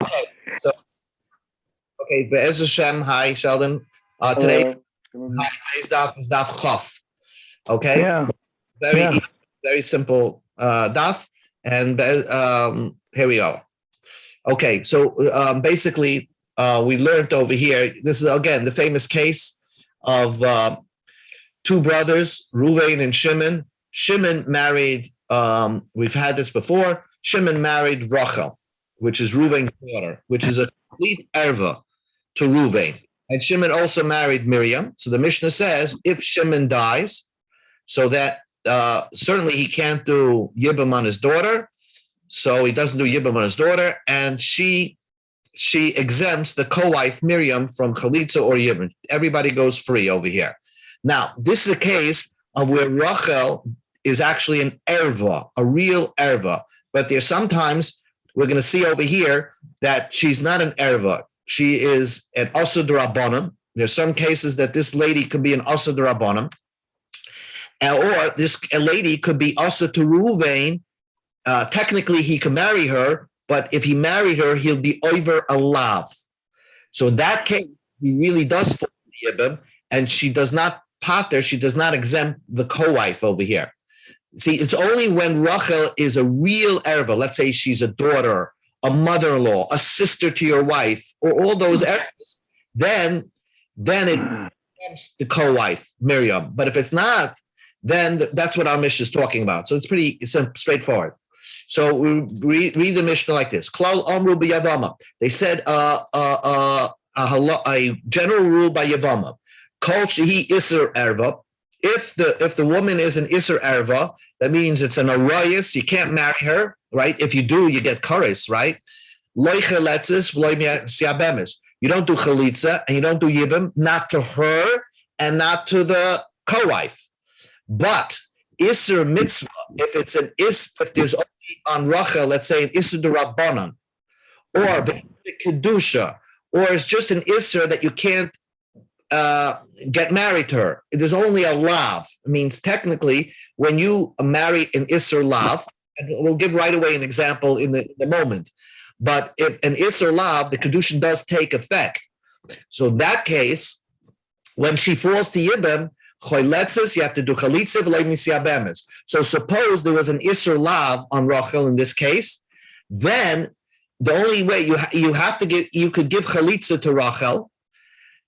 Okay, so Be'ez Hashem, hi Sheldon. Today's daf is daf Chof. Okay, Yeah. very Yeah. easy, very simple daf, and here we go. Okay, so basically, we learned over here. This is again the famous case of two brothers, Ruvain and Shimon. Shimon married. We've had this before. Shimon married Rachel, which is Ruvain's daughter, which is a complete erva to Ruvain. And Shimon also married Miriam. So the Mishnah says if Shimon dies, so that certainly he can't do Yibam on his daughter. So he doesn't do Yibam on his daughter, and she exempts the co-wife Miriam from Chalitza or Yibam. Everybody goes free over here. Now, this is a case of where Rachel is actually an erva, a real erva. But there's sometimes, we're going to see over here, that she's not an erva. She is an asa d'rabbanan. There's some cases that this lady could be an asa d'rabbanan. Or this lady could be asa to Ruvain. Technically, he can marry her, but if he married her, he'll be over a lav. So in that case, he really does fall to Yibam, and she does not pater, she does not exempt the co-wife over here. See, it's only when Rachel is a real erva, let's say she's a daughter, a mother-in-law, a sister to your wife, or all those ervas, then it becomes the co-wife, Miriam. But if it's not, then that's what our Mishnah is talking about. So it's pretty straightforward. So we read the Mishnah like this. Klal Amru b'Yavama. They said a general rule by Yavama. Kol shehi iser erva. If the woman is an iser erva, that means it's an arayis. You can't marry her, right? If you do, you get kares, right? Loy chaletzis v'loy siabemis. You don't do chalitza and you don't do yibam, not to her and not to the co-wife. But iser mitzvah, if there's only on Rachel, let's say an iser d'rabbanan, or the kedusha, or it's just an iser that you can't get married to her. There's only a lav. It means technically when you marry an iser lav, and we'll give right away an example in the moment. But if an iser lav, the kedusha does take effect. So in that case, when she falls to yibam, you have to do chalitza v'leimisiabemes. So suppose there was an iser lav on Rachel in this case, then the only way you could give chalitza to Rachel,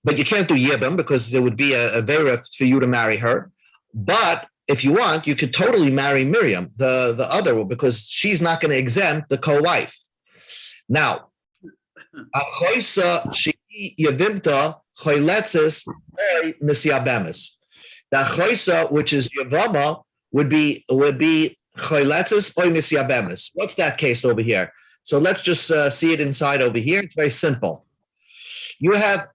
but you can't do yibam because there would be a vera for you to marry her. But if you want, you could totally marry Miriam, the other one, because she's not going to exempt the co-wife. Now, achoisa shehi yavimta choyletzis nisiabemes. The choisa, which is Yavama, would be choyletzis or nisiabemes. What's that case over here? So let's just see it inside over here. It's very simple. You have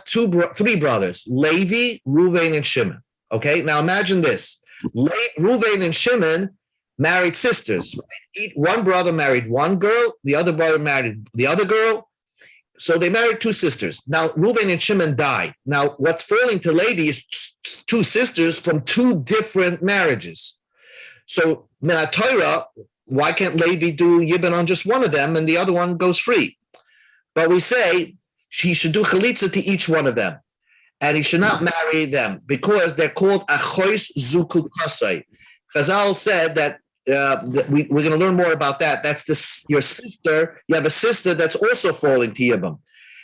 three brothers, Levi, Ruvain, and Shimon. Okay, now imagine this. Ruvain and Shimon married sisters. Right? One brother married one girl, the other brother married the other girl. So they married two sisters. Now, Ruvain and Shimon died. Now, what's falling to Levi is two sisters from two different marriages. So, Minat Torah, why can't Levi do Yibam on just one of them and the other one goes free? But we say he should do chalitza to each one of them. And he should not marry them because they're called achois zukul kasai. Chazal said that we're going to learn more about that. That's your sister. You have a sister that's also falling to Yibam.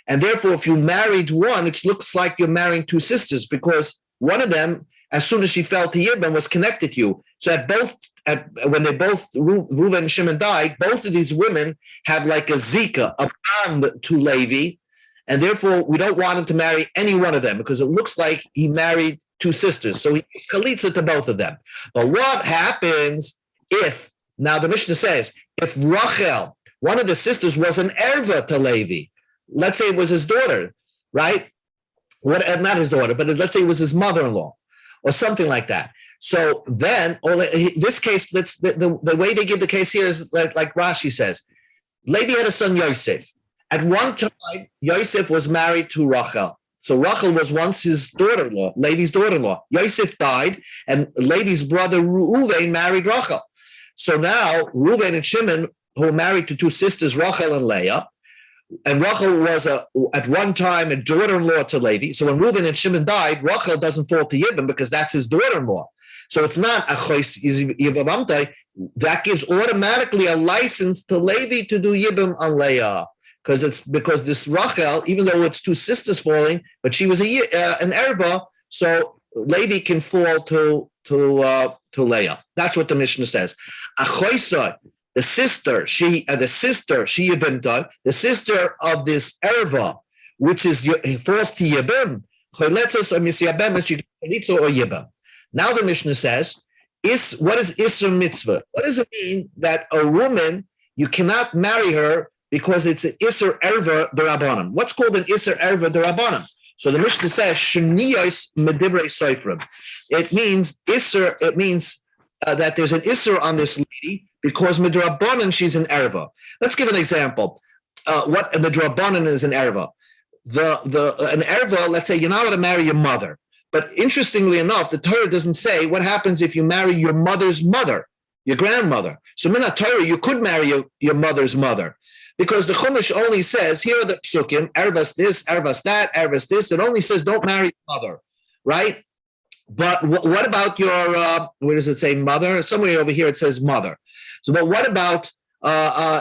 And therefore, if you married one, it looks like you're marrying two sisters because one of them, as soon as she fell to Yibam, was connected to you. So when they both, Reuven and Shimon died, both of these women have like a zika, a bond to Levi. And therefore, we don't want him to marry any one of them because it looks like he married two sisters. So he gives chalitza to both of them. But what happens if, now the Mishnah says, if Rachel, one of the sisters, was an erva to Levi, let's say it was his daughter, right? Not his daughter, but let's say it was his mother-in-law or something like that. So then, this case, the way they give the case here is like Rashi says, Levi had a son, Yosef. At one time, Yosef was married to Rachel. So Rachel was once his daughter-in-law, Levi's daughter-in-law. Yosef died, and Levi's brother Reuven married Rachel. So now Reuven and Shimon, who are married to two sisters, Rachel and Leah, And Rachel was at one time a daughter-in-law to Levi. So when Reuben and Shimon died, Rachel doesn't fall to Yibam because that's his daughter-in-law. So it's not Achois Yibam. That gives automatically a license to Levi to do Yibam on Leah. Because this Rachel, even though it's two sisters falling, but she was an erva, so Levi can fall to Leah. That's what the Mishnah says. Achoisa, the sister, she Yibim, the sister of this erva, which is falls to Yibim, choletzos or misyabem, she or Yibim. Now the Mishnah says, what is Isser mitzvah? What does it mean that a woman, you cannot marry her because it's an Isser Erva D'Rabbanan? What's called an Isser Erva D'Rabbanan? So the Mishnah says, Shniyos Medivrei Soifrim. It means Isser, it means that there's an Isser on this lady because Midrabbanan, she's an Erva. Let's give an example. What a Midrabbanan is an Erva. An Erva, let's say you're not allowed to marry your mother. But interestingly enough, the Torah doesn't say what happens if you marry your mother's mother, your grandmother. So in the Torah, you could marry your mother's mother. Because the Chumash only says, here are the psukim, ervas this, ervas that, ervas this. It only says don't marry your mother, right? But what about your, where does it say mother? Somewhere over here it says mother. So, but what about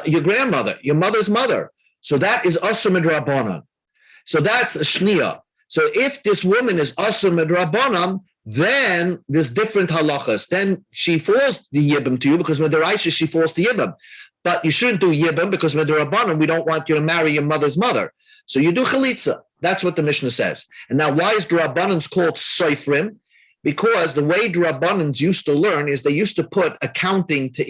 your grandmother, your mother's mother? So that is asur midrabanan. So that's a shniya. So if this woman is asur midrabanan, then there's different halachas. Then she falls the yibam to you because midaraisha she falls the yibam. But you shouldn't do Yibam because Midrabanan, we don't want you to marry your mother's mother. So you do Chalitza. That's what the Mishnah says. And now why is Drabanans called Soifrim? Because the way Drabanans used to learn is they used to put accounting to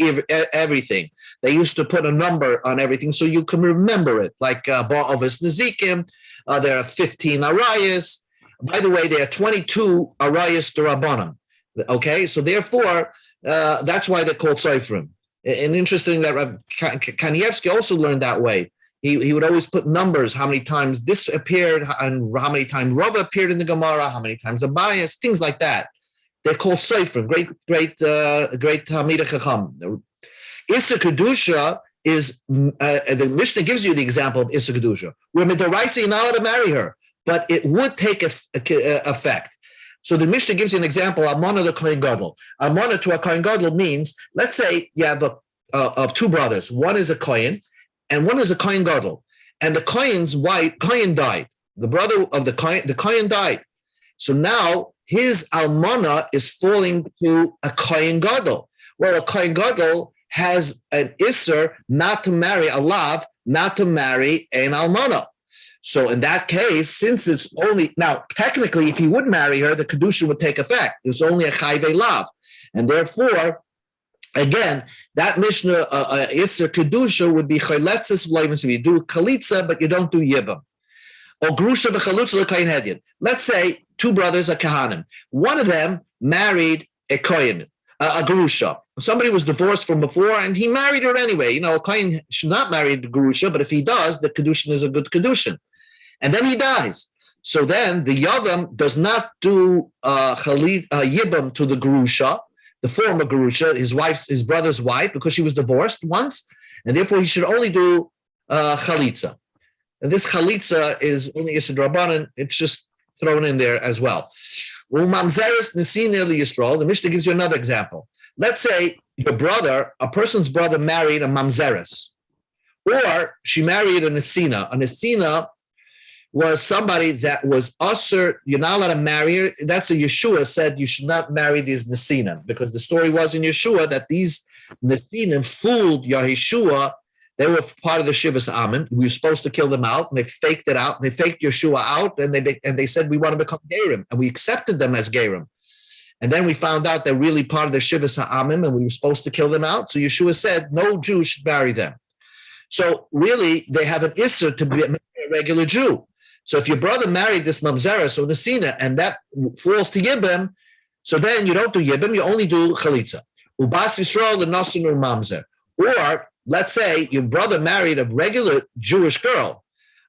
everything. They used to put a number on everything so you can remember it. Like Ba'avis Nezikim, there are 15 Arayas. By the way, there are 22 Arayas Drabanan. Okay, so therefore, that's why they're called Soifrim. And interesting that Rav Kanievsky also learned that way. He would always put numbers, how many times this appeared, and how many times Rava appeared in the Gemara, how many times Abayas, things like that. They're called Seifrim, great Talmidei Chacham. Issa Kedusha is, the Mishnah gives you the example of Issa Kedusha, where Midaraisa, you're not allowed to marry her, but it would take effect. So the Mishnah gives you an example, Almana to Kohen Gadol. Almana to a Kohen Gadol means, let's say you have two brothers. One is a Kohen, and one is a Kohen Gadol. And the Kohen's wife, Kohen died. The brother of the Kohen died. So now his Almana is falling to a Kohen Gadol. Well, a Kohen Gadol has an Isser not to marry a Lav, not to marry an Almana. So in that case, since it's only, now technically if he would marry her, the Kedusha would take effect. It's only a Chayvei Lav. And therefore, again, that Mishnah, Isser Kedusha would be Chayletzis V'Leimus. You do Chalitza, but you don't do Yibam. Or Grusha V'Chalutza L'Kohen Hedyan. Let's say two brothers are Kahanim. One of them married a Kohen, a Grusha. Somebody was divorced from before, and he married her anyway. You know, a Kohen should not marry the Grusha, but if he does, the Kedushin is a good Kedushin. And then he dies. So then the Yavam does not do Yibam to the Grusha, the former Grusha, his brother's wife, because she was divorced once, and therefore he should only do Chalitza. And this Chalitza is only Yisud Rabbanan, it's just thrown in there as well. Mamzeres Nesina Yisrael, the Mishnah gives you another example. Let's say a person's brother married a Mamzeres, or she married a Nesina. A Nesina was somebody that was usher, you're not allowed to marry her. That's a Yeshua said you should not marry these Nesinim, because the story was in Yeshua that these Nesinim fooled Yeshua. They were part of the Shivas Amen. We were supposed to kill them out, and they faked it out. They faked Yeshua out, and they said, we want to become Gerim, and we accepted them as Gerim. And then we found out they're really part of the Shivas Amen, and we were supposed to kill them out. So Yeshua said, no Jew should marry them. So really, they have an Isser to be a regular Jew. So if your brother married this Mamzeres or Nesina, and that falls to Yibam, so then you don't do Yibam, you only do Chalitza. Ubas Yisrael the Nasin or Mamzer. Or let's say your brother married a regular Jewish girl,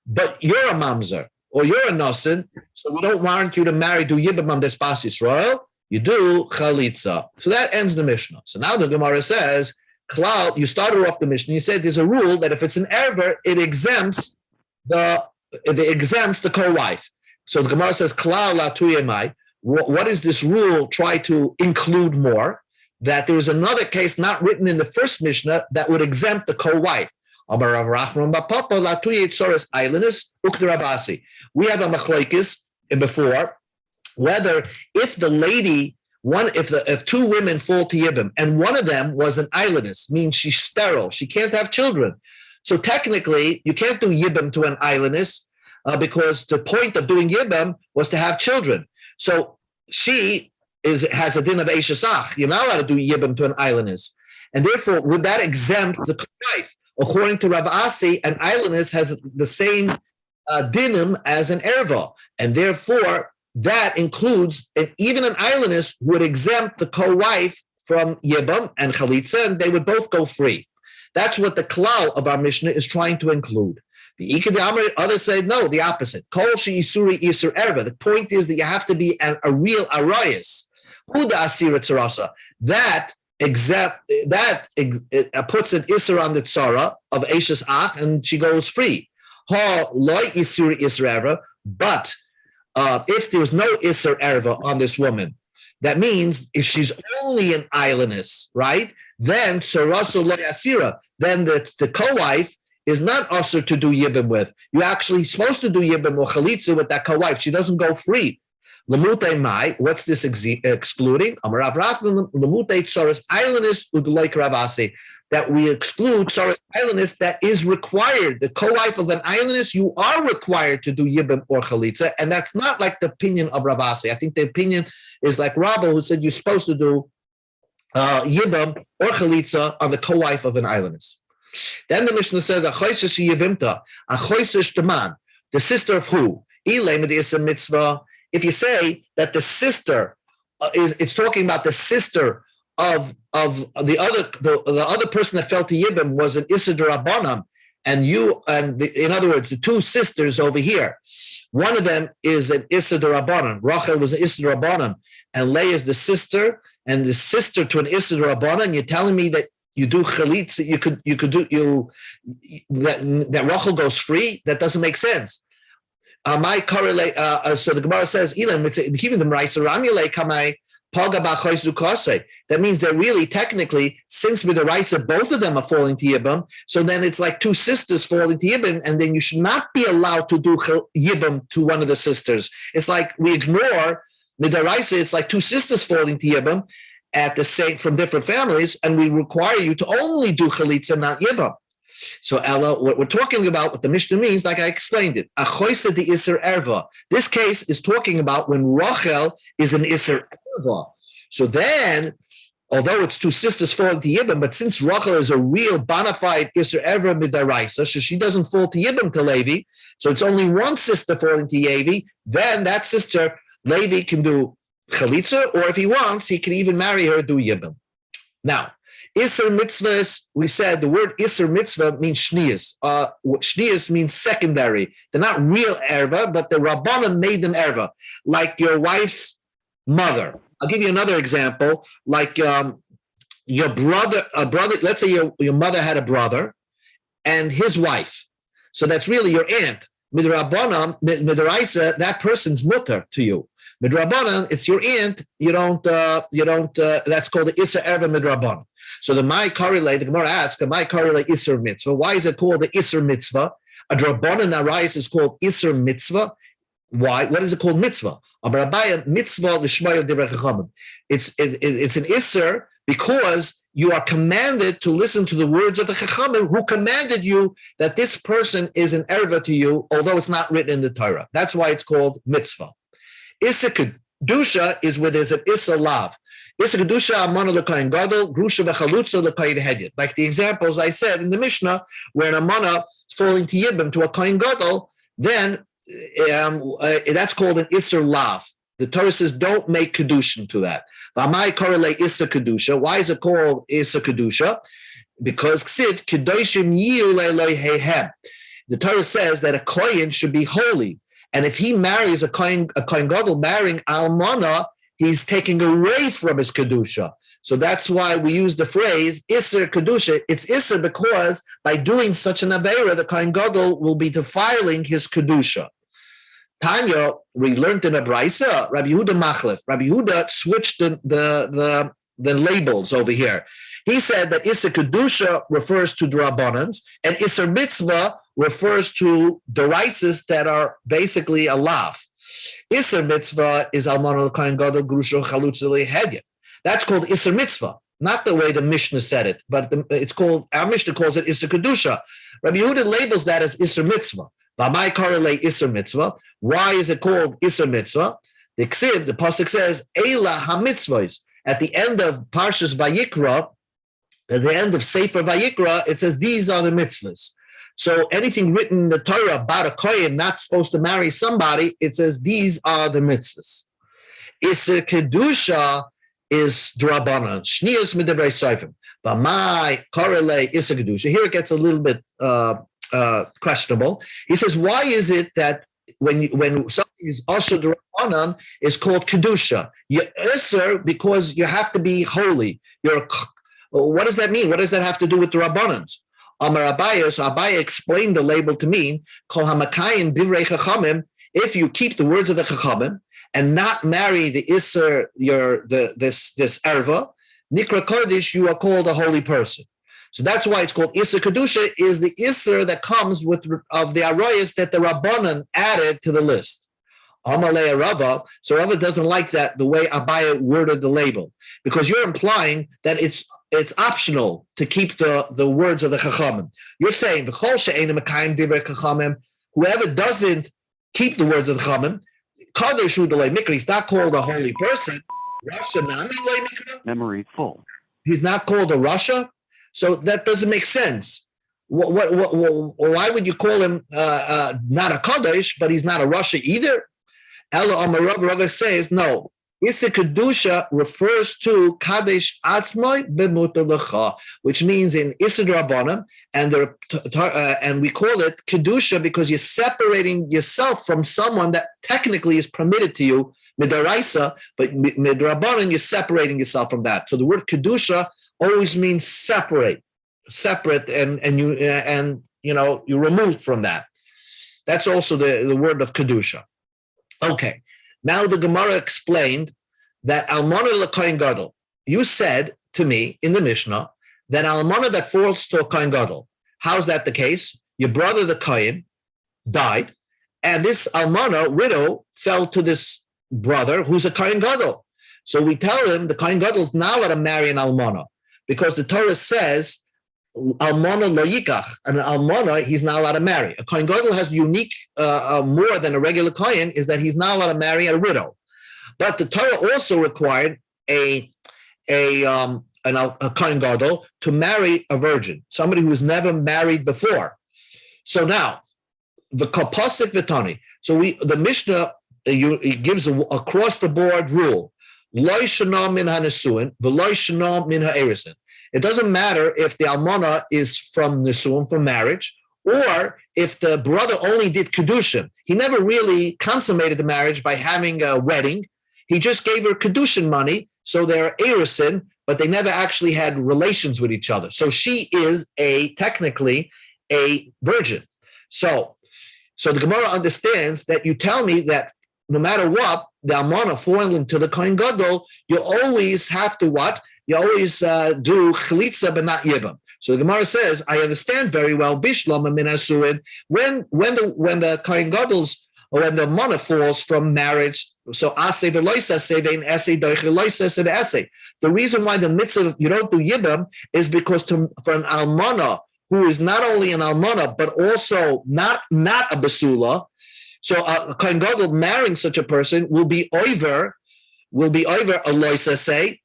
but you're a Mamzer or you're a Nasin, so we don't want you to do Yibam on this Bas Yisrael, you do Chalitza. So that ends the Mishnah. So now the Gemara says, Klal, you started off the Mishnah, you said there's a rule that if it's an erver, it exempts the exempts the co-wife. So the Gemara says, Klal la tuyemai. What is this rule try to include more? That there is another case not written in the first Mishnah that would exempt the co-wife. We have a machlokes before whether if the lady if two women fall to yibum and one of them was an islandess, means she's sterile, she can't have children. So technically, you can't do yibum to an islandess because the point of doing yibum was to have children. So she has a din of Eishasach. You're not allowed to do yibum to an islandess. And therefore, would that exempt the wife? According to Rav Asi, an islandess has the same dinim as an erva. And therefore, that includes, and even an islandess would exempt the co-wife from yibum and chalitza, and they would both go free. That's what the klal of our Mishnah is trying to include. The others say no, the opposite. Kol she'isuri isur erva. The point is that you have to be a real arayis. Uda asira tzarasa. That puts an isur on the tzara of Eishes Ach, and she goes free. Ha loy isuri isur erva. But if there's no isur erva on this woman, that means if she's only an islandess, right? Then tzaraso loy asira. Then the co-wife is not usher to do yibum with. You're actually supposed to do yibum or chalitza with that co-wife. She doesn't go free. Lemutei mai, what's this excluding? Amarav Rafman, lemutei tsaras islandess udloik Ravasi, that we exclude tsaras islandess that is required. The co-wife of an islandess, you are required to do yibum or chalitza, and that's not like the opinion of Ravasi. I think the opinion is like Rabba, who said you're supposed to do yibum or chalitza on the co-wife of an islandess. Then the Mishnah says, the sister of who? If you say that the sister it's talking about the sister of the other person that fell to Yibam was an Issa D'Rabbanan, in other words, the two sisters over here, one of them is an Issa D'Rabbanan. Rachel was an Issa D'Rabbanan, and Leah is the sister, and the sister to an Issa D'Rabbanan. You're telling me that you do chalitza, that Rachel goes free? That doesn't make sense. So the Gemara says, that means that really, technically, since with the Raisa, both of them are falling to Yibam, so then it's like two sisters falling to Yibam, and then you should not be allowed to do Yibam to one of the sisters. It's like we ignore with the Raisa, it's like two sisters falling to Yibam at the same from different families, and we require you to only do Chalitza, not Yibam. So Ella, what we're talking about, what the Mishnah means, like I explained it, Achoisa de Isser Erva. This case is talking about when Rachel is an Isser Erva. So then, although it's two sisters falling to Yibam, but since Rachel is a real bona fide Isser Erva midaraisa, so she doesn't fall to Yibam to Levi, so it's only one sister falling to Levi, then that sister, Levi, can do Chalitza, or if he wants, he can even marry her, do Yibam. Now, Isser mitzvahs, we said the word Isser mitzvah means shnias. Shnias means secondary. They're not real erva, but the Rabbanan made them erva, like your wife's mother. I'll give you another example, like your brother, let's say your mother had a brother and his wife. So that's really your aunt. Midrabanan, midaraisa, that person's mutter to you. Midrabanan, it's your aunt. You don't. That's called the Issa Erva Midrabanan. So the Gemara asks, the Isser mitzvah. Why is it called the Isser mitzvah? A Drabanan Arais is called Isser mitzvah. Why? What is it called mitzvah? Mitzvah It's an Isser because you are commanded to listen to the words of the Chachamim who commanded you that this person is an erva to you, although it's not written in the Torah. That's why it's called mitzvah. Issa Kedusha is where there's an Issa Lav. Issa Kedusha Amana L'Kohen Gadol, Grusha V'Chalutza L'Kohen Hedid. Like the examples I said in the Mishnah, where an Amana is falling to Yibam, to a Kohen Gadol, then that's called an Issa Lav. The Torah says don't make Kedushin to that. V'amai korele Issa Kedusha. Why is it called Issa Kedusha? Because Ksiv Kedoshim Yiu Le'Eloheihem. The Torah says that a Kohen should be holy. And if he marries a Kohen Gadol marrying Almana, he's taking away from his kedusha. So that's why we use the phrase Isser Kedusha. It's Isser because by doing such an Aveira, the Kohen Gadol will be defiling his Kedusha. Tanya, we learned in a Braisa, Rabbi Yehuda Machlef. Rabbi Yehuda switched the labels over here. He said that Isser Kedusha refers to Drabbanans, and Isser Mitzvah refers to deraises that are basically a lav. Isser Mitzvah is Almana Kohen Gadol Grusha Chalutz Hedya. That's called Isser Mitzvah, not the way the Mishnah said it, but it's called, our Mishnah calls it Isser Kedusha. Rabbi Yehuda labels that as Isser Mitzvah. V'amai korelei Isser Mitzvah. Why is it called Isser Mitzvah? The pasuk says, Eila HaMitzvahs. At the end of Parshas Vayikra, at the end of Sefer Vayikra, it says, these are the mitzvahs. So anything written in the Torah about a Kohen not supposed to marry somebody, it says, these are the mitzvahs. Isser Kedusha is Drabanan. Shnius Midabrei Seifim. V'amai korelei Isser Kedusha. Here it gets a little bit questionable. He says, why is it that when something is also Drabanan, is called Kedusha? You're Isser because you have to be holy. What does that mean? What does that have to do with the Rabbanans? Amar Abaye, so Abaye explained the label to mean, Kol hamakayim divrei chachamim, if you keep the words of the chachamim and not marry the Isser, this erva, Nikra Kodesh, you are called a holy person. So that's why it's called Isser Kedusha, is the Isser that comes of the Arayas that the Rabbanan added to the list. Amalei Rava, so Rava doesn't like that, the way Abaye worded the label, because you're implying that it's optional to keep the words of the Chachamim. You're saying the Chol she'einu mekayim divrei Chachamim, whoever doesn't keep the words of the Chachamim, Kadosh hu d'lei mikra, he's not called a holy person. Rasha nami l'ei mikra. Memory full. He's not called a Rasha, so that doesn't make sense. Why would you call him not a Kadosh, but he's not a Rasha either? Ella Amar Rava says, no, Isser Kedusha refers to Kadesh Atzmai B'mutar L'cha, which means in Isser Rabbanan, and we call it Kedusha because you're separating yourself from someone that technically is permitted to you, Midaraisa, but Midrabanan, you're separating yourself from that. So the word Kedusha always means separate, and you're removed from that. That's also the word of Kedusha. Okay, now the Gemara explained that Almana l'Kohen Gadol. You said to me in the Mishnah that Almana that falls to a Kohen Gadol. How's that the case? Your brother, the Kohen, died, and this Almana, widow, fell to this brother who's a Kohen Gadol. So we tell him the Kohen Gadol is not allowed to marry an Almana because the Torah says Almana lo yikach, and an Almana he's not allowed to marry. A Kohen Gadol has unique, more than a regular Kohen, is that he's not allowed to marry a widow. But the Torah also required a Kohen Gadol to marry a virgin, somebody who was never married before. So now, the Kapasik Vitani. So the Mishnah it gives across the board rule: Lo shana min hanesuin, v'lo shana min ha'erisin. It doesn't matter if the almana is from Nisuim, from marriage, or if the brother only did Kedushin. He never really consummated the marriage by having a wedding. He just gave her Kedushin money, so they're Erisin, but they never actually had relations with each other. So she is technically a virgin. So the Gemara understands that you tell me that no matter what, the almana falling into the Kohen Gadol, you always have to what? You always do chalitza but not yibam. So the Gemara says, I understand very well. Bishlam min asurin. When the Kohen Gadol's, or when the almana falls from marriage, so asay v'loisa sevein essay doichel loisa said essay. The reason why the mitzvah you don't do yibam is because for an almana who is not only an almana but also not a basula. So a Kohen Gadol marrying such a person will be over a loisa say.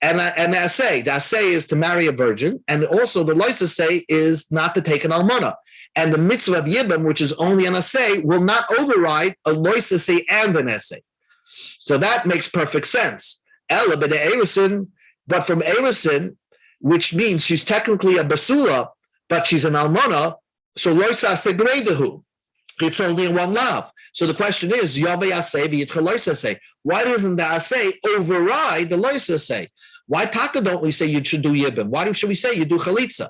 And the assay. The assay is to marry a virgin, and also the lois assay is not to take an almana. And the mitzvah of yibam, which is only an assay, will not override a lois assay and an assay. So that makes perfect sense. Ella but from Erisin, which means she's technically a basula, but she's an almana, so lois assay greidahu. It's only one lav. So the question is, why doesn't the asay override the loisa say? Why taka don't we say you should do yibam? Why should we say you do chalitza?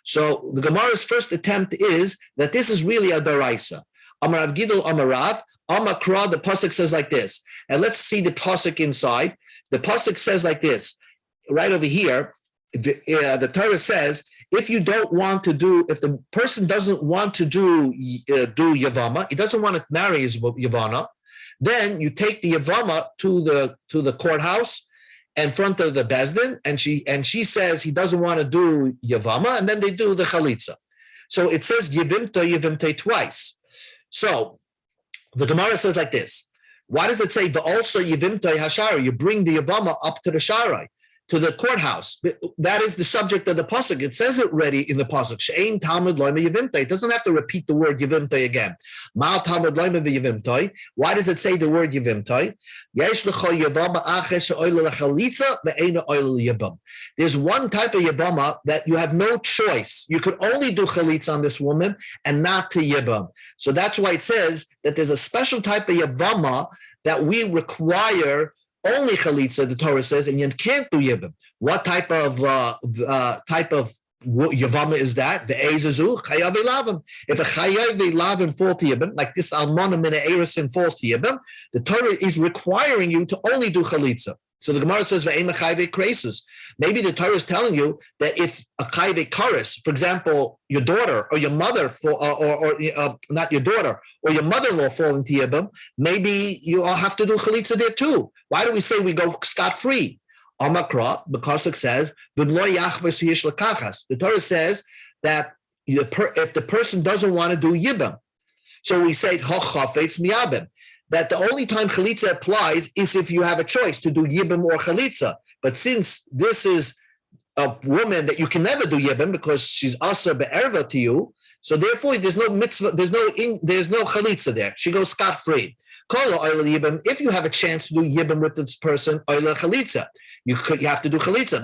So the Gemara's first attempt is that this is really a daraisa. Amar Rav Gidol, Amar Rav, Amar Kra, the pasuk says like this. And let's see the pasuk inside. The pasuk says like this, right over here. The Torah says, if the person doesn't want to do Yavama, he doesn't want to marry his Yavana, then you take the Yavama to the courthouse in front of the Bezdin, and she says he doesn't want to do Yavama, and then they do the Chalitza. So it says Yivimta twice. So the Gemara says like this. Why does it say, but also Yivimta Hashara? You bring the Yavama up to the Sharai, to the courthouse. That is the subject of the pasuk. It says it already in the pasuk. She'ein Talmud loyme yivimtoi. It doesn't have to repeat the word yivimtoi again. Mal Talmud loyme yivimtoi. Why does it say the word yivimtoi? Yesh l'chol yavama aches she'oyle l'chalitza ve'eina oyle yibam. There's one type of yavama that you have no choice. You could only do chalitza on this woman and not to yibam. So that's why it says that there's a special type of yavama that we require only chalitza, the Torah says, and you can't do yibam. What type of yavama is that? The ezazu chayav elavim. If a chayav elavim fall to yibam, like this almana min eresin falls to yibam, the Torah is requiring you to only do chalitza. So the Gemara says, maybe the Torah is telling you that if a chayve karis, for example, your daughter or your mother, not your daughter, or your mother-in-law fall into yibam, maybe you all have to do chalitza there too. Why do we say we go scot-free? Amakra, because it says, the Torah says that if the person doesn't want to do yibam, so we say, that the only time chalitza applies is if you have a choice to do yibam or chalitza. But since this is a woman that you can never do yibam because she's asa be'erva to you, so therefore there's no mitzvah, there's no chalitza there. She goes scot-free. If you have a chance to do yibam with this person, chalitza, you have to do chalitza.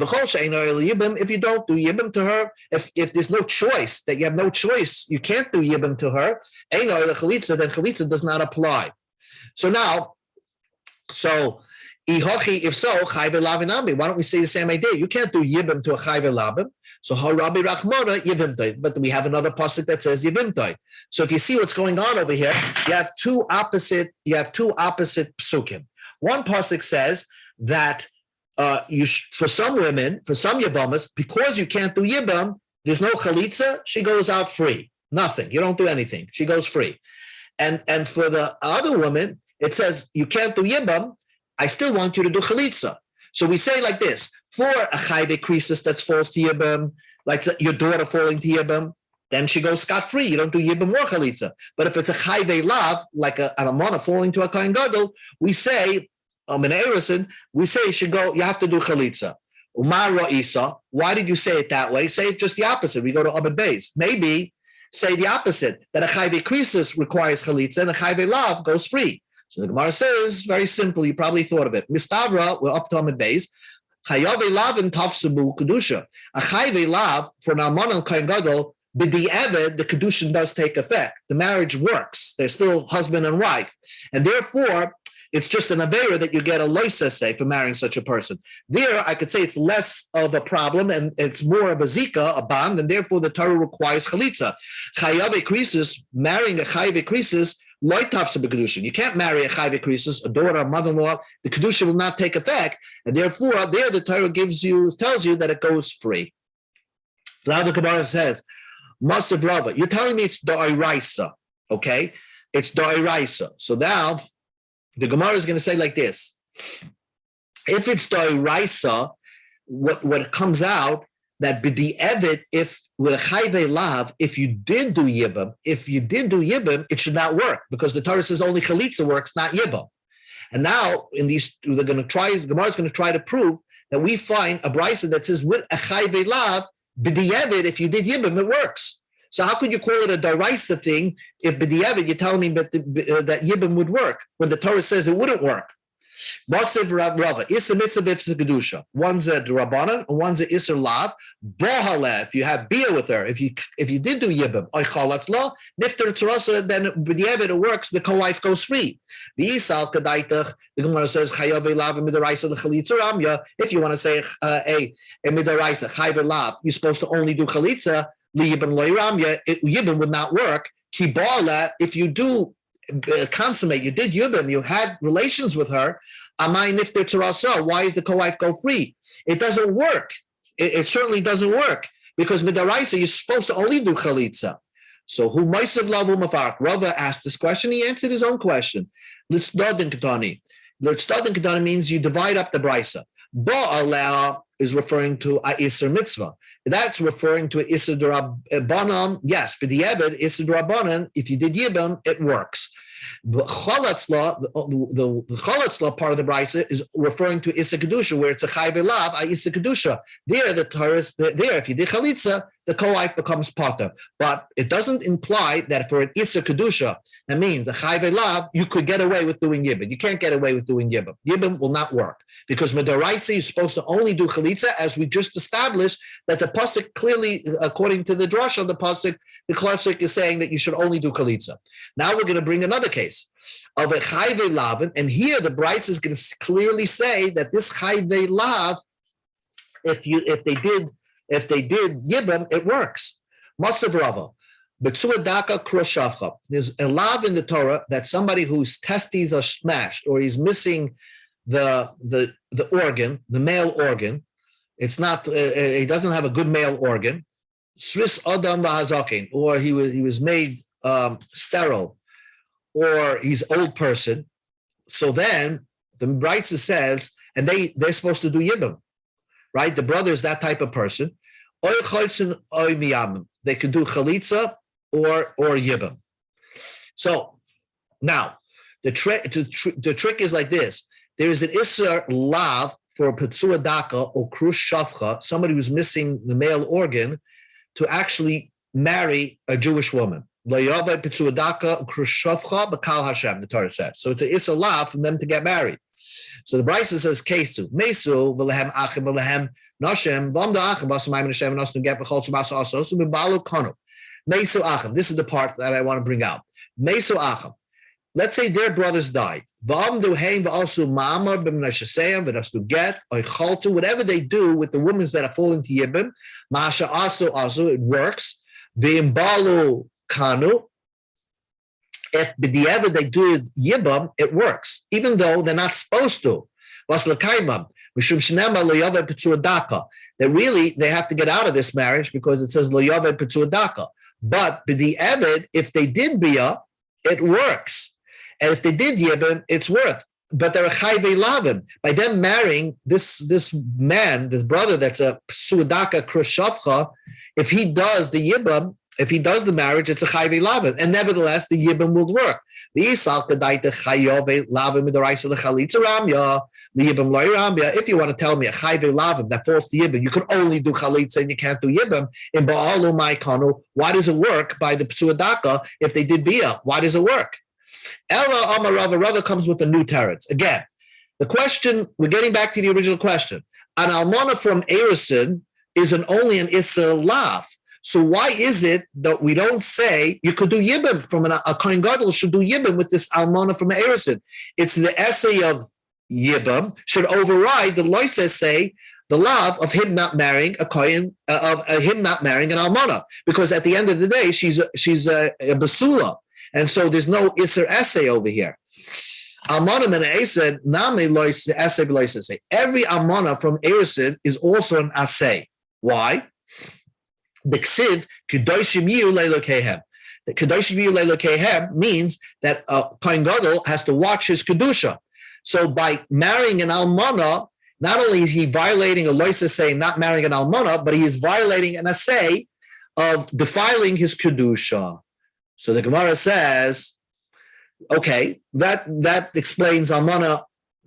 If you don't do yibam to her, if there's no choice, that you have no choice, you can't do yibam to her, then chalitza does not apply. So now, if so, chayve lavin. Why don't we say the same idea? You can't do yibam to a chayve lavin. So Rabbi Rachmona yivimtoi. But we have another pasuk that says yivimtoi. So if you see what's going on over here, you have two opposite psukim. One pasuk says that for some women, for some yibamas, because you can't do yibam, there's no chalitza. She goes out free. Nothing. You don't do anything. She goes free. And for the other woman, it says you can't do yibam. I still want you to do chalitza. So we say like this: for a chayve krisis that falls to yibam, like your daughter falling to yibam, then she goes scot free. You don't do yibam or chalitza. But if it's a chayve lav, like an amana falling to a kohen gadol, we say we say you should go. You have to do chalitza. Umar ra'isa. Why did you say it that way? Say it just the opposite. We go to Abed Beis. Maybe say the opposite, that a chayve krisis requires chalitza and a chayve lav goes free. So the Gemara says, very simple, you probably thought of it. Mistavra, we're up to Amid Beis, chayave lav and tafsubu kedusha. A chayve lav for an almana and kohen gadol, b'di'eved, the kedushin does take effect. The marriage works. They're still husband and wife. And therefore, it's just an avera that you get a loisa say for marrying such a person. There, I could say it's less of a problem and it's more of a zika, a bond, and therefore the Torah requires chalitza. Chayave krisis, marrying a chayve krisis, loitafsa b'kedushin. You can't marry a chayve krisis, a daughter, a mother-in-law. The kedushin will not take effect, and therefore there the Torah tells you that it goes free. Now the Gemara says, Masav Rava, you're telling me it's da'iraisa, okay? It's da'iraisa. So now the Gemara is going to say like this: if it's da'iraisa, what comes out that b'di'evet, if with a chayve lav, if you did do yibam, it should not work because the Torah says only chalitza works, not yibam. And now in these, the Gemara is going to try to prove that we find a brisa that says with a chayve lav, b'di'evet, if you did yibam, it works. So how could you call it a daraisa thing if b'di'evet you're telling me that yibam would work when the Torah says it wouldn't work? Masiv Rava, Issa Mitzvah B'Tzvah Kedusha. One's a Drabanan, and one's a Isser Lav. Bohale, if you have beer with her, if you did do Yibam, Oichalat Lo, Nifter Terasa, then B'Diavad it works, the co-wife goes free. The Isal Kadaitach, the Gemara says, Chayav Lav Midaraisa the Chalitza Ramya. If you want to say a Midaraisa, Chayav Lav, you're supposed to only do Chalitza, Yibam Loy Ramya, Yibam would not work. Kibala, if you do consummate, you did Yibam, you had relations with her, Amai Nifter Terasa, why is the co-wife go free? It doesn't work. It certainly doesn't work because midaraisa you're supposed to only do chalitza. So who meisav lavu mafark? Rava asked this question. He answered his own question. L'tzdaden ketani. L'tzdaden ketani means you divide up the brisa. Ba'aleh is referring to a iser mitzvah. That's referring to iser d'rabbanan. Yes, but the ebed iser d'rabbanan. If you did yibam, it works. But chalatzla, the chalatzla part of the brisa is referring to Issa Kedusha, where it's a chai v'lav, a Issa Kedusha. There, if you did chalitza, the co-wife becomes potter. But it doesn't imply that for an Issa Kedusha, that means a chai v'lav, you could get away with doing yibam. You can't get away with doing yibam. Yibam will not work because midaraisa you're supposed to only do chalitza, as we just established that the pasuk clearly, according to the drasha of the pasuk, the pasuk is saying that you should only do chalitza. Now we're going to bring another case of a chai v'lav, and here the Bryce is going to clearly say that this chai v'lav, if they did yibam, it works. Masav Rava, b'tzuadaka kroshavcha. There's a lav in the Torah that somebody whose testes are smashed or he's missing the organ, the male organ. It's not. He doesn't have a good male organ. Sris adam v'hazakin, or he was made sterile, or he's old person. So then the Brisa says, and they're supposed to do yibam, right? The brother is that type of person. They can do chalitza or yibam. So now the trick is like this. There is an isser lav for petzua daka or krus shavcha, somebody who's missing the male organ, to actually marry a Jewish woman. The Torah says. So it's an isser lav for them to get married. So the Brisa says, Kesu, Mesu, V'lehem Achim, V'lehem Noshem, V'amda Achim, V'asamayim Neshem, V'nosnu Get, V'chol Tzubas Asos, V'balu Konu. Mesu Achim. This is the part that I want to bring out. Mesu Achim. Let's say their brothers died. V'amdu Hein, V'alsu Ma'amar, B'mnashaseyam, V'nosnu Get, Oicholtu, whatever they do with the women that are falling to Yibim, Ma'asha Asu, it works. V'imbalu Kanu. If b'diavad they do yibam, it works, even though they're not supposed to. That really they have to get out of this marriage because it says lo yavad petzuadaka. But b'diavad, if they did bia, it works, and if they did yibam, it's worth. But they're a chai ve'lavim by them marrying this man, this brother that's a psuadaka krushavcha. If he does the yibam, if he does the marriage, it's a chai ve'lavim, and nevertheless the yibam will work. If you want to tell me a chai ve'lavim that falls to yibam, you can only do chalitza and you can't do yibam. In ba'alu ma'ikanu, why does it work by the psuadaka if they did bia? Why does it work? Ella Amar Rava comes with a new teretz. Again, the question, we're getting back to the original question. An almana from Erison is only an Isser lav. So why is it that we don't say you could do yibam from a kohen gadol should do yibam with this almana from Erison? It's the essay of yibam should override the loisa say the lav of him not marrying a kohen him not marrying an almana, because at the end of the day she's a basula, and so there's no iser essay over here. Almana and Asad name loisa essay loisa say every almana from Erison is also an assay. Why? The ksiv kedoshim yu leilokehem. The kedoshim yu leilokehem means that a kohen gadol has to watch his kedusha. So by marrying an almana, not only is he violating a loisa say not marrying an almana, but he is violating an assay of defiling his kedusha. So the Gemara says, okay, that explains almana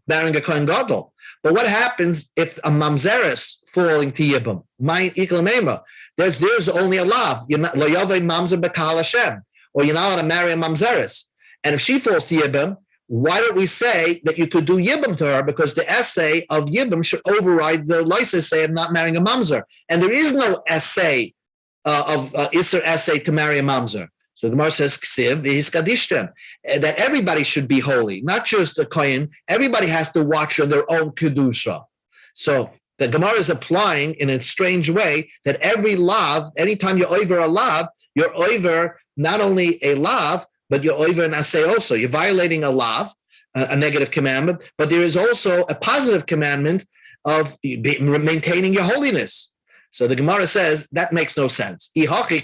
marrying a kohen gadol. But what happens if a mamzeres falling to yibam? My iklamema. There's only a lav. You're not loyave mamzer bekal Hashem, or you're not allowed to marry a mamzeres. And if she falls to yibam, why don't we say that you could do Yibam to her? Because the essay of Yibam should override the Loisa say of not marrying a Mamzer. And there is no essay of Isser essay to marry a Mamzer. So the Gemara says, Ksiv v'his kadishtem, that everybody should be holy, not just a Kohen. Everybody has to watch on their own Kedusha. So the Gemara is applying in a strange way that every lav, anytime you're over a lav, you're over not only a lav, but you're over an assay also. You're violating a lav, a negative commandment, but there is also a positive commandment of maintaining your holiness. So the Gemara says that makes no sense. Every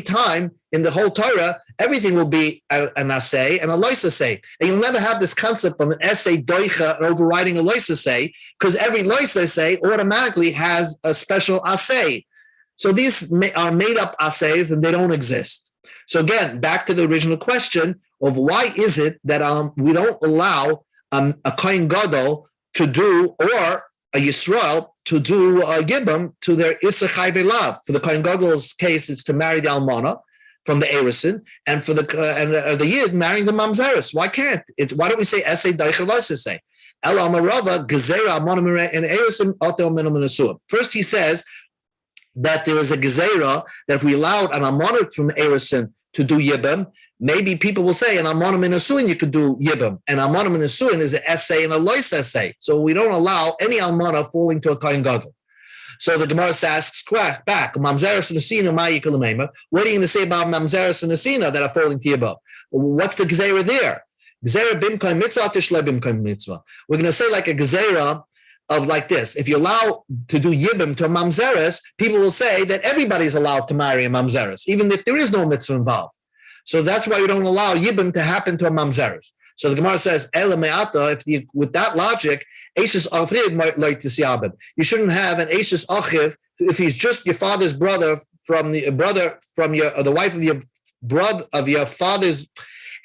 time in the whole Torah, everything will be an assay and a loisa say. And you'll never have this concept of an essay doicha overriding a loisa say, because every loisa say automatically has a special assay. So these are made up assays and they don't exist. So again, back to the original question of why is it that we don't allow a Kohen Gadol to do, or a Yisrael to do a Yibam to their Isser Chai V'Lav. For the Kohen Gadol's case, it's to marry the Almana from the Erison, and for the Yid marrying the Mamzeris. Why can't it? Why don't we say Essay Daichalos say? El Amarava Gezerah Almana and Erison Otel Minam Nasuah. First, he says that there is a Gezerah that if we allowed an Almana from Erison to do Yibam, maybe people will say, an Almonim in Asuin, you could do Yibam. And Almonim in Asuin is an essay and a lois essay. So we don't allow any Almana falling to a Kohen Gadol. So the Gemara asks back, Mamzeres and Asina, Ma'yikalamema. What are you going to say about Mamzeres and Asina that are falling to Yibam? What's the Gezerah there? Gezerah bimkai mitzvah, tishle bimkai mitzvah. We're going to say like a Gezerah of like this. If you allow to do Yibam to a Mamzeres, people will say that everybody's allowed to marry a Mamzeres, even if there is no mitzvah involved. So that's why we don't allow Yibam to happen to a Mamzeres. So the Gemara says, with that logic, Eishes Achiv might like to see Abed. You shouldn't have an Eishes Achiv if he's just your father's brother from the wife of your brother of your father's.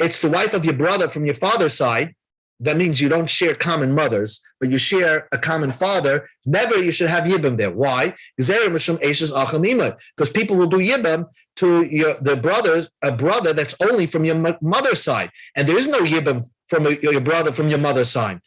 It's the wife of your brother from your father's side. That means you don't share common mothers, but you share a common father. Never you should have Yibam there. Why? Because people will do Yibam to a brother that's only from your mother's side. And there is no Yibam from your brother from your mother's side.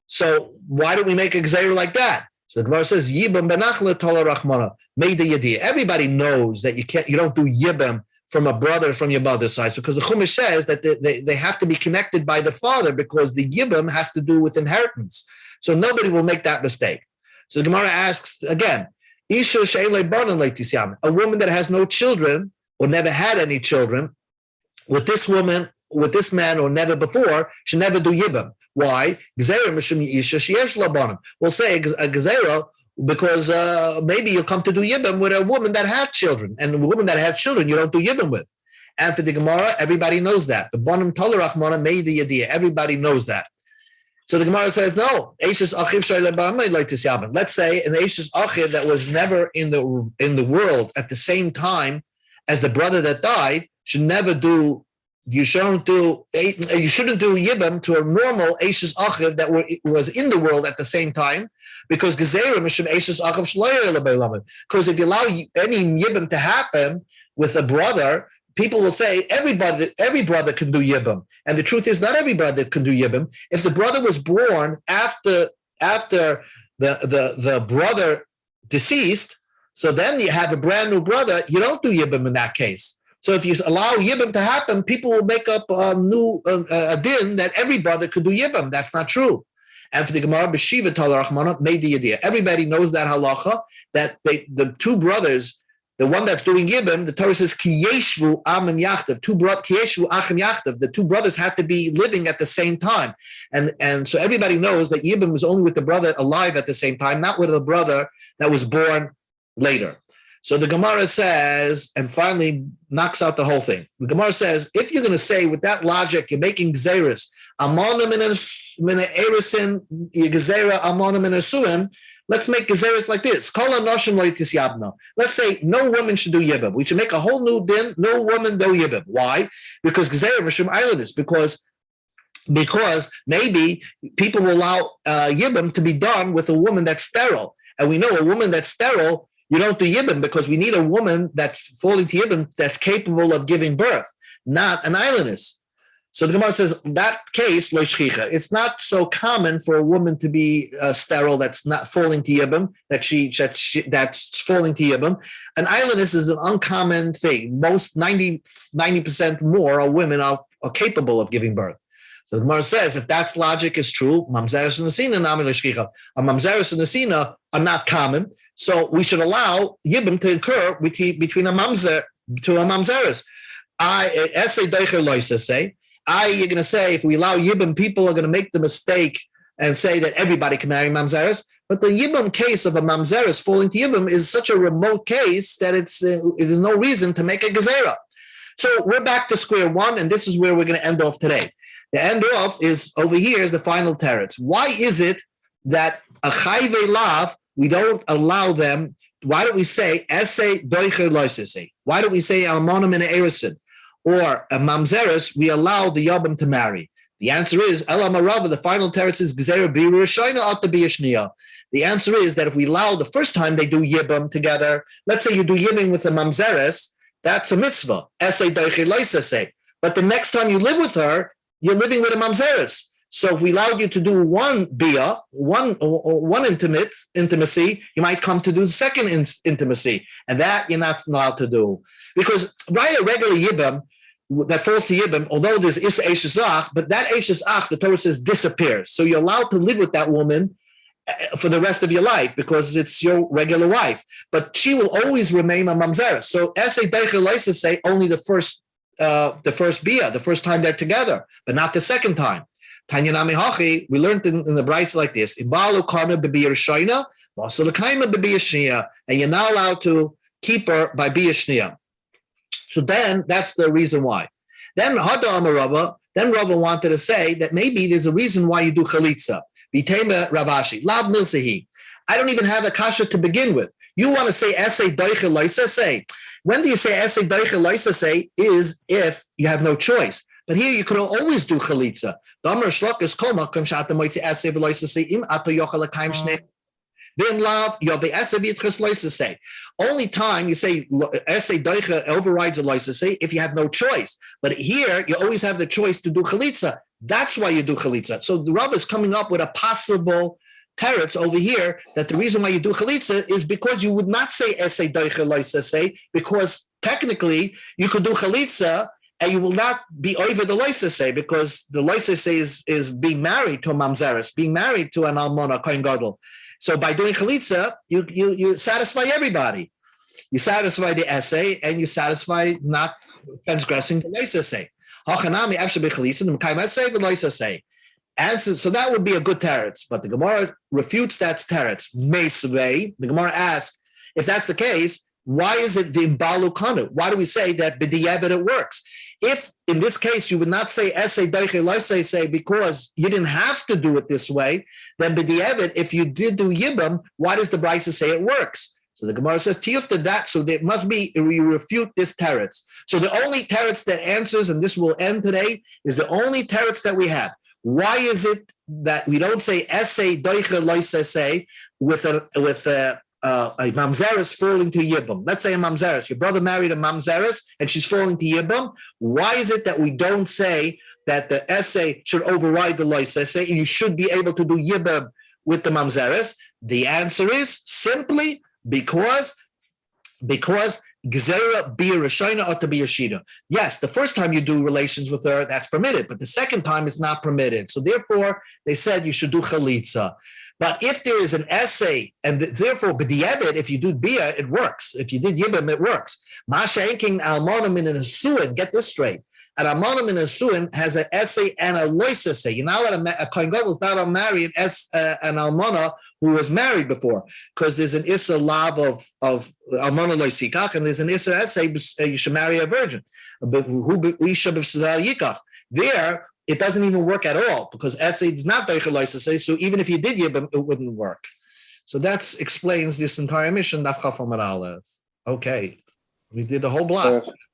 So why don't we make a Gzeir like that? So the Gemara says, Yibam benachla tola rachmana, made the yadiyah. Everybody knows that you don't do Yibam from a brother from your mother's side, because the Chumash says that they have to be connected by the father, because the Yibam has to do with inheritance. So nobody will make that mistake. So the Gemara asks again, Isha a woman that has no children or never had any children, with this woman, with this man, or never before, should never do Yibam. Why? We'll say a Gezerah, because maybe you'll come to do Yibam with a woman that had children, and a woman that had children you don't do Yibam with. And for the Gemara, everybody knows that. The Bonim Tolerachmana made the idea. Everybody knows that. So the Gemara says, no, Eishes Achiv like to Yabam. Let's say an Eishes Achiv that was never in the world at the same time as the brother that died should never do. You shouldn't do Yibam to a normal Eishes Achiv that was in the world at the same time, because Gezerah Mishum Eishes Achiv Shloyer. Because if you allow any Yibam to happen with a brother, people will say every brother can do Yibam. And the truth is, not every brother can do Yibam. If the brother was born after the brother deceased, so then you have a brand new brother, you don't do Yibam in that case. So if you allow Yibam to happen, people will make up a new din that every brother could do Yibam. That's not true. And for the Gemara, B'Shiva Tal Rachmana made the idea. Everybody knows that halacha, that the two brothers, the one that's doing Yibam, the Torah says, Ki yeshvu am and yachtav, Ki yeshvu achim yachtav. The two brothers had to be living at the same time. And so everybody knows that Yibam was only with the brother alive at the same time, not with the brother that was born later. So the Gemara says, and finally knocks out the whole thing. The Gemara says, if you're going to say with that logic, you're making Gzeirus, Amonim in a Erisin, Gezerah, Amonim in a Suim, let's make Gezeirus like this. Let's say no woman should do Yibam. We should make a whole new din, no woman do Yibam. Why? Because Gezerah Mishum Islandis, because maybe people will allow Yibam to be done with a woman that's sterile. And we know a woman that's sterile, you don't do Yibam, because we need a woman that's falling to Yibam that's capable of giving birth. not an islandess. So the Gemara says that case lo shchicha. It's not so common for a woman to be sterile that's not falling to yibum, that's falling to yibum. An islandess is an uncommon thing. Most 90% more of women are capable of giving birth. So the Gemara says if that's logic is true, mamzeres and nesina nami lo shchicha. A mamzeres and nesina are not common, so we should allow yibum to occur between a mamzer to a mamzeres. You're going to say, if we allow Yibam, people are going to make the mistake and say that everybody can marry Mamzeres. But the Yibam case of a Mamzeres falling to Yibam is such a remote case that there's no reason to make a Gezerah. So we're back to square one, and this is where we're going to end off today. The end off is over here is the final teretz. Why is it that a Chayve Lav, we don't allow them? Why don't we say Esei Doicher Loisese? Why don't we say Almonim and Erison? Or a mamzeres, we allow the yabam to marry. The answer is Ela Marava. The final teretz is Gezerah Biru Rishayna Ata Biyashniya. The answer is that if we allow the first time they do yibam together, let's say you do yibam with a mamzeres, that's a mitzvah. Esei Doiche Loisese. But the next time you live with her, you're living with a mamzeres. So if we allowed you to do one bia, one intimacy, you might come to do the second intimacy, and that you're not allowed to do because right, a regular yibam that falls to yibam, although there's is eishes ach, but that eishes ach, the Torah says, disappears. So you're allowed to live with that woman for the rest of your life because it's your regular wife, but she will always remain a mamzer. So esay deichel say only the first bia, the first time they're together, but not the second time. Tanya Nami Hachi, we learned in the Bryce like this: Ibalu karma b'biyah shayna, also the kaima b'biyah shniya, and you're not allowed to keep her by biyah shniya. So then that's the reason why. Then Hada Amarava, then Rava wanted to say that maybe there's a reason why you do chalitza. Bitema Ravashi, Lav Milsehi. I don't even have a kasha to begin with. You want to say essay doiche loisa say. When do you say essay doiche loisa say is if you have no choice. But here you could always do chalitza. Damar shlokas koma kam shata moitzi essay loisa say im ato yochel kaim shnei. Then love you have the essay v'itchas loisa say. Only time you say essay doiche overrides a loisa say if you have no choice. But here you always have the choice to do chalitza. That's why you do chalitza. So the Rav is coming up with a possible teretz over here that the reason why you do chalitza is because you would not say essay doiche loisa say because technically you could do chalitza and you will not be over the loisa say because the loisa say is being married to a mamzeres, being married to an almona kohen gadol. So by doing chalitza, you satisfy everybody. You satisfy the essay and you satisfy not transgressing the loisa say. And so that would be a good teretz, but the Gemara refutes that teretz. Meisvei, the Gemara asks, if that's the case, why is it the imbalu kanu? Why do we say that b'di'evet it works? If in this case you would not say essay daiche loisei say because you didn't have to do it this way, then b'di'evet, if you did do yibam, why does the Brisa say it works? So the Gemara says tiyufta that, so there must be we refute this teretz. So the only teretz that answers, and this will end today, is the only teretz that we have. Why is it that we don't say essay doiche loisei with a mamzeres falling to yibam? Let's say a mamzeres. Your brother married a mamzeres and she's falling to yibam. Why is it that we don't say that the essay should override the loisei and you should be able to do yibam with the mamzeres? The answer is simply because Gezerah be a Rishayna or to be a Shida. Yes, the first time you do relations with her, that's permitted, but the second time is not permitted. So therefore, they said you should do Chalitza. But if there is an essay, and therefore, b'di'evet, if you do bia, it works. If you did yibam, it works. Masha'enking almonim in a suin, get this straight. An almonim in a suin has an essay and a loisa say. You're not allowed a kohen gadol is not allowed to marry an almona who was married before, because there's an issa lav of almona loisikach, and there's an issa essay you should marry a virgin. There, it doesn't even work at all because essay is not daichel loisa. So even if you did yibam, it wouldn't work. So that explains this entire mission. Daf Chaf Amud Aleph. Okay, we did the whole block.